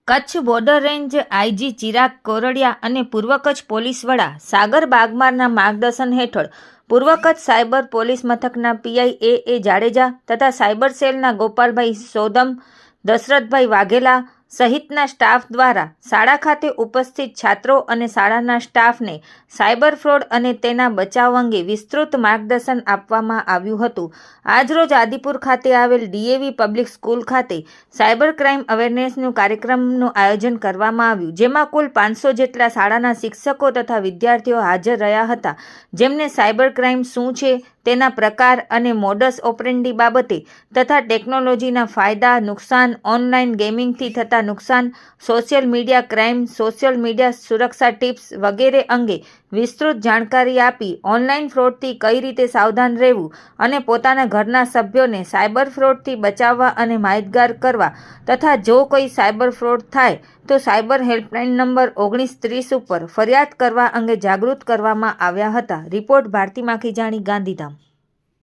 Kutch border range IG Chirag Kordia અને પૂર્વ Kutch police વડા સાગર બાગમારના માર્ગદર્શન હેઠળ પૂર્વ કચ્છ સાયબર પોલીસ મથકના પીઆઈ એ જાડેજા તથા સાયબર સેલના ગોપાલભાઈ સોદમ, દશરથભાઈ વાઘેલા સહિતના સ્ટાફ દ્વારા શાળા ખાતે ઉપસ્થિત છાત્રો અને શાળાના સ્ટાફને સાયબર ફ્રોડ અને તેના બચાવ અંગે વિસ્તૃત માર્ગદર્શન આપવામાં આવ્યું હતું. આજરોજ આદિપુર ખાતે આવેલ ડીએવી પબ્લિક સ્કૂલ ખાતે સાયબર ક્રાઇમ અવેરનેસનું કાર્યક્રમનું આયોજન કરવામાં આવ્યું, જેમાં કુલ 500 જેટલા શાળાના શિક્ષકો તથા વિદ્યાર્થીઓ હાજર રહ્યા હતા, જેમને સાયબર ક્રાઇમ શું છે, તેના પ્રકાર અને મોડસ ઓપરેન્ડી બાબતે તથા ટેકનોલોજીના ફાયદા, નુકસાન, ઓનલાઈન ગેમિંગથી થતા નુકસાન, social media crime, social media સુરક્ષા ટિપ્સ વગેરે અંગે વિસ્તૃત જાણકારી આપી ઓનલાઈન ફ્રોડથી કઈ રીતે સાવધાન રહેવું અને પોતાના ઘરના સભ્યોને સાયબર ફ્રોડથી બચાવવા અને માહિતગાર કરવા તથા જો કોઈ સાયબર ફ્રોડ થાય તો સાયબર હેલ્પલાઇન નંબર 1930 ઉપર ફરિયાદ કરવા અંગે જાગૃત કરવામાં આવ્યા હતા. રિપોર્ટ ભારતી માખીજાણી, ગાંધીધામ.